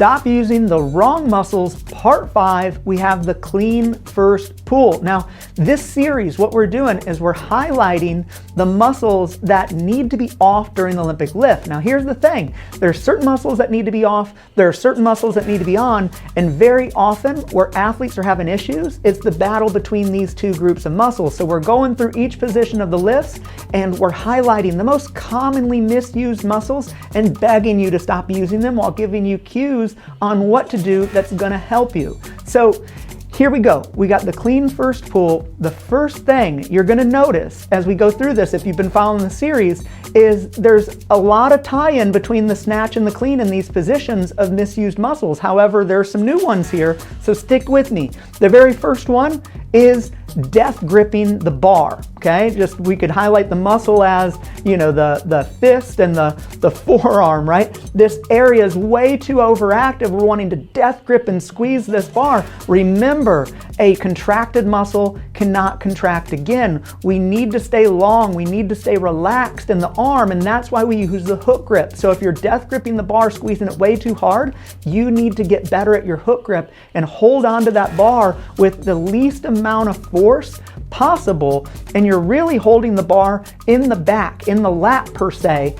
Stop using the wrong muscles. Part 5, we have the clean first pull. Now, this series, what we're doing is we're highlighting the muscles that need to be off during the Olympic lift. Now, here's the thing. There are certain muscles that need to be off. There are certain muscles that need to be on. And very often where athletes are having issues, it's the battle between these two groups of muscles. So we're going through each position of the lifts and we're highlighting the most commonly misused muscles and begging you to stop using them while giving you cues on what to do that's going to help you. So here we go. We got the clean first pull. The first thing you're going to notice as we go through this, if you've been following the series, is there's a lot of tie-in between the snatch and the clean in these positions of misused muscles. However, there are some new ones here, so stick with me. The very first one is death gripping the bar, okay? Just we could highlight the muscle as, you know, the fist and the forearm, right? This area is way too overactive. We're wanting to death grip and squeeze this bar. Remember, a contracted muscle cannot contract again. We need to stay long. We need to stay relaxed in the arm, and that's why we use the hook grip. So if you're death gripping the bar, squeezing it way too hard, you need to get better at your hook grip and hold on to that bar with the least amount of force possible, and you're really holding the bar in the back, in the lat per se,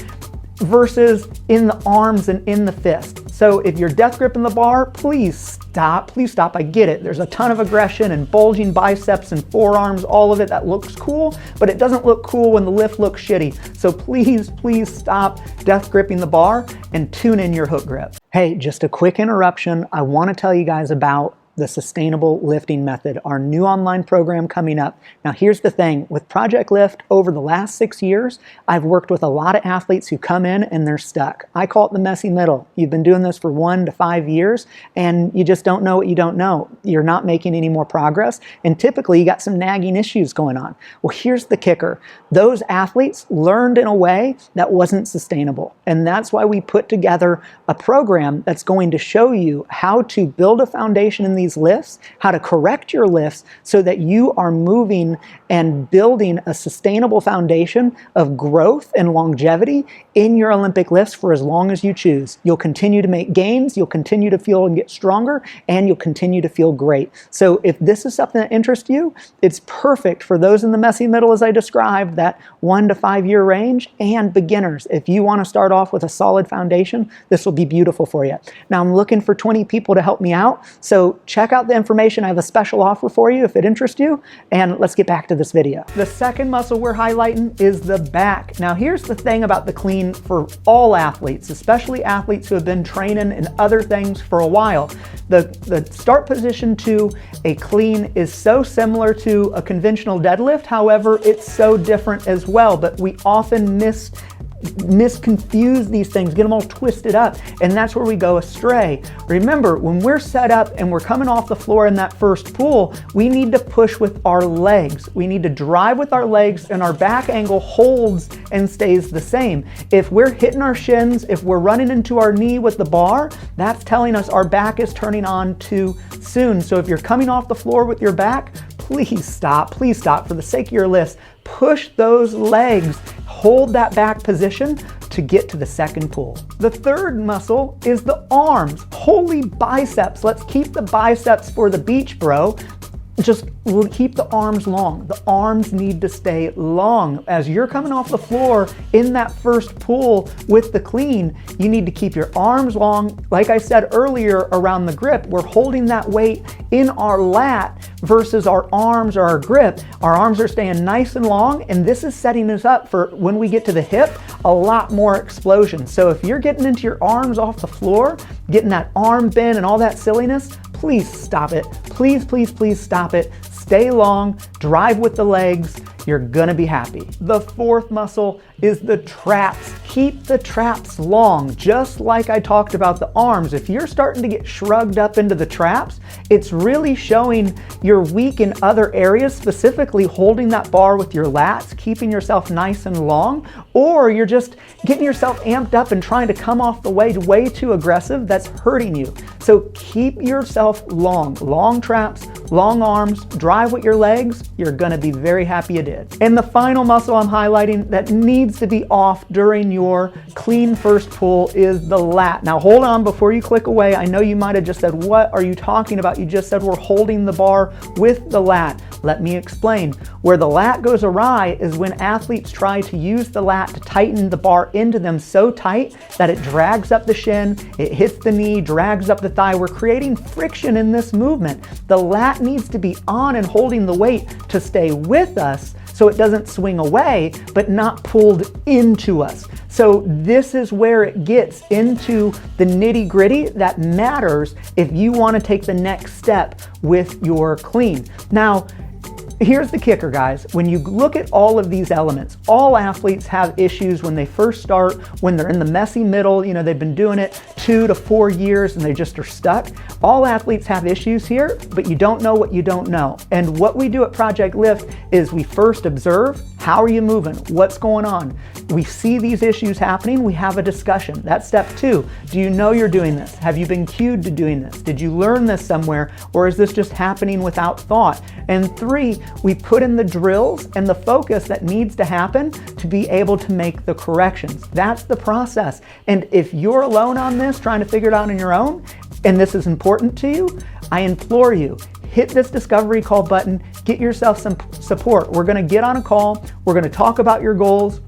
versus in the arms and in the fist. So if you're death gripping the bar, please stop. Please stop. I get it. There's a ton of aggression and bulging biceps and forearms, all of it. That looks cool, but it doesn't look cool when the lift looks shitty. So please stop death gripping the bar and tune in your hook grip. Hey, just a quick interruption. I want to tell you guys about the Sustainable Lifting Method, our new online program coming up. Now, here's the thing. With Project Lift, over the last 6 years, I've worked with a lot of athletes who come in and they're stuck. I call it the messy middle. You've been doing this for 1 to 5 years, and you just don't know what you don't know. You're not making any more progress, and typically you got some nagging issues going on. Well, here's the kicker. Those athletes learned in a way that wasn't sustainable, and that's why we put together a program that's going to show you how to build a foundation in these lifts, how to correct your lifts so that you are moving and building a sustainable foundation of growth and longevity in your Olympic lifts for as long as you choose. You'll continue to make gains, you'll continue to feel and get stronger, and you'll continue to feel great. So if this is something that interests you, it's perfect for those in the messy middle as I described, that 1 to 5 year range, and beginners. If you want to start off with a solid foundation, this will be beautiful for you. Now I'm looking for 20 people to help me out, so check out the information. I have a special offer for you if it interests you, and let's get back to this video. The second muscle we're highlighting is the back. Now here's the thing about the clean for all athletes, especially athletes who have been training in other things for a while. The start position to a clean is so similar to a conventional deadlift, however, it's so different as well, but we often misconfuse these things, get them all twisted up, and that's where we go astray. Remember, when we're set up and we're coming off the floor in that first pull, we need to push with our legs. We need to drive with our legs, and our back angle holds and stays the same. If we're hitting our shins, if we're running into our knee with the bar, that's telling us our back is turning on too soon. So if you're coming off the floor with your back, please stop for the sake of your lifts. Push those legs, hold that back position to get to the second pull. The third muscle is the arms. Holy biceps. Let's keep the biceps for the beach, bro. Just keep the arms long. The arms need to stay long. As you're coming off the floor in that first pull with the clean, you need to keep your arms long. Like I said earlier around the grip, we're holding that weight in our lat versus our arms or our grip. Our arms are staying nice and long, and this is setting us up for when we get to the hip, a lot more explosion. So if you're getting into your arms off the floor, getting that arm bend and all that silliness, please stop it. Please stop it. Stay long, drive with the legs. You're gonna be happy. The fourth muscle is the traps. Keep the traps long, just like I talked about the arms. If you're starting to get shrugged up into the traps, it's really showing you're weak in other areas, specifically holding that bar with your lats, keeping yourself nice and long, or you're just getting yourself amped up and trying to come off the way too aggressive. That's hurting you. So keep yourself long. Long traps, long arms, drive with your legs, you're gonna be very happy you did. And the final muscle I'm highlighting that needs to be off during your clean first pull is the lat. Now hold on before you click away. I know you might have just said, what are you talking about? You just said we're holding the bar with the lat. Let me explain. Where the lat goes awry is when athletes try to use the lat to tighten the bar into them so tight that it drags up the shin, it hits the knee, drags up the thigh. We're creating friction in this movement. The lat needs to be on and holding the weight to stay with us so it doesn't swing away, but not pulled into us. So this is where it gets into the nitty gritty that matters if you want to take the next step with your clean. Now, here's the kicker, guys. When you look at all of these elements, all athletes have issues when they first start, when they're in the messy middle, you know, they've been doing it 2 to 4 years and they just are stuck. All athletes have issues here, but you don't know what you don't know. And what we do at Project Lift is we first observe, how are you moving? What's going on? We see these issues happening, we have a discussion. That's step 2. Do you know you're doing this? Have you been cued to doing this? Did you learn this somewhere, or is this just happening without thought? And 3, we put in the drills and the focus that needs to happen to be able to make the corrections. That's the process. And if you're alone on this, trying to figure it out on your own, and this is important to you, I implore you, hit this discovery call button, get yourself some support. We're gonna get on a call, we're gonna talk about your goals,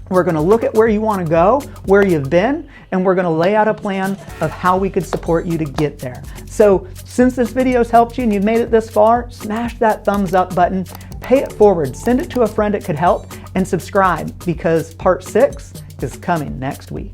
we're gonna look at where you wanna go, where you've been, and we're gonna lay out a plan of how we could support you to get there. So since this video's helped you and you've made it this far, smash that thumbs up button, pay it forward, send it to a friend it could help, and subscribe because part 6 is coming next week.